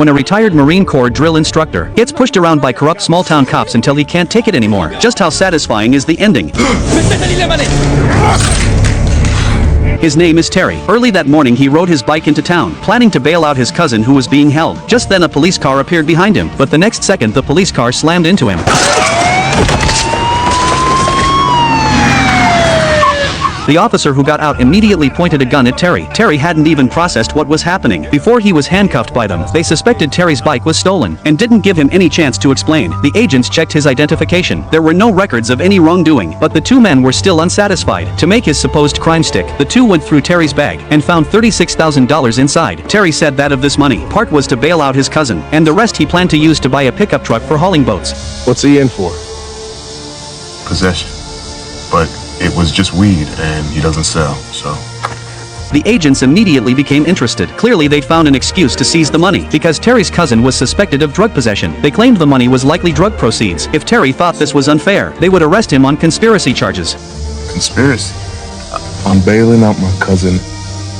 when a retired Marine Corps drill instructor gets pushed around by corrupt small-town cops until he can't take it anymore. Just how satisfying is the ending? His name is Terry. Early that morning he rode his bike into town, planning to bail out his cousin who was being held. Just then a police car appeared behind him, but the next second the police car slammed into him. The officer who got out immediately pointed a gun at Terry. Terry hadn't even processed what was happening. Before he was handcuffed by them, they suspected Terry's bike was stolen, and didn't give him any chance to explain. The agents checked his identification. There were no records of any wrongdoing, but the two men were still unsatisfied. To make his supposed crime stick, the two went through Terry's bag, and found $36,000 inside. Terry said that of this money, part was to bail out his cousin, and the rest he planned to use to buy a pickup truck for hauling boats. What's he in for? Possession. But it was just weed, and he doesn't sell, so... The agents immediately became interested. Clearly they'd found an excuse to seize the money, because Terry's cousin was suspected of drug possession. They claimed the money was likely drug proceeds. If Terry thought this was unfair, they would arrest him on conspiracy charges. Conspiracy? I'm bailing out my cousin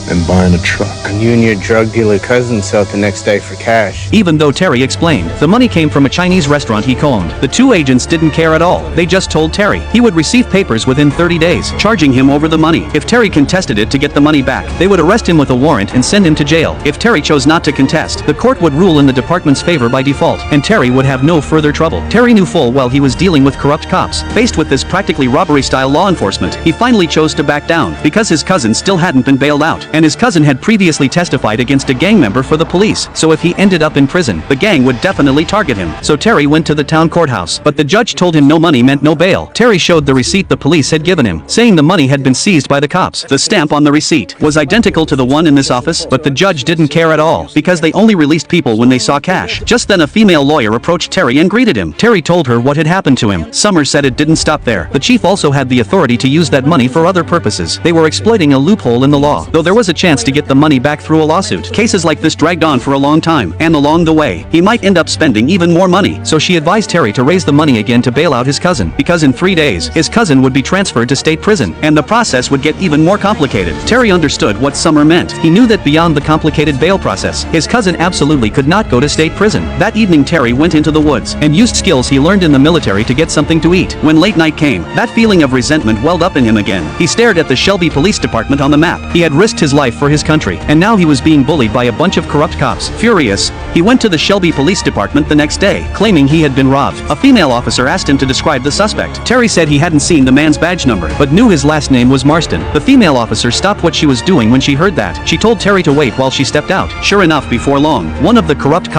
and buying a truck. And you and your drug dealer cousin sell it the next day for cash. Even though Terry explained, the money came from a Chinese restaurant he co-owned. The two agents didn't care at all. They just told Terry he would receive papers within 30 days, charging him over the money. If Terry contested it to get the money back, they would arrest him with a warrant and send him to jail. If Terry chose not to contest, the court would rule in the department's favor by default, and Terry would have no further trouble. Terry knew full well he was dealing with corrupt cops. Faced with this practically robbery-style law enforcement, he finally chose to back down, because his cousin still hadn't been bailed out, and his cousin had previously testified against a gang member for the police, so if he ended up in prison, the gang would definitely target him. So Terry went to the town courthouse, but the judge told him no money meant no bail. Terry showed the receipt the police had given him, saying the money had been seized by the cops. The stamp on the receipt was identical to the one in this office, but the judge didn't care at all, because they only released people when they saw cash. Just then a female lawyer approached Terry and greeted him. Terry told her what had happened to him. Summer said it didn't stop there. The chief also had the authority to use that money for other purposes. They were exploiting a loophole in the law, though there was a chance to get the money back through a lawsuit. Cases like this dragged on for a long time, and along the way, he might end up spending even more money. So she advised Terry to raise the money again to bail out his cousin, because in 3 days, his cousin would be transferred to state prison, and the process would get even more complicated. Terry understood what Summer meant. He knew that beyond the complicated bail process, his cousin absolutely could not go to state prison. That evening Terry went into the woods, and used skills he learned in the military to get something to eat. When late night came, that feeling of resentment welled up in him again. He stared at the Shelby Police Department on the map. He had risked his life for his country, and now he was being bullied by a bunch of corrupt cops. Furious, he went to the Shelby Police Department the next day, claiming he had been robbed. A female officer asked him to describe the suspect. Terry said he hadn't seen the man's badge number, but knew his last name was Marston. The female officer stopped what she was doing when she heard that. She told Terry to wait while she stepped out. Sure enough, before long, one of the corrupt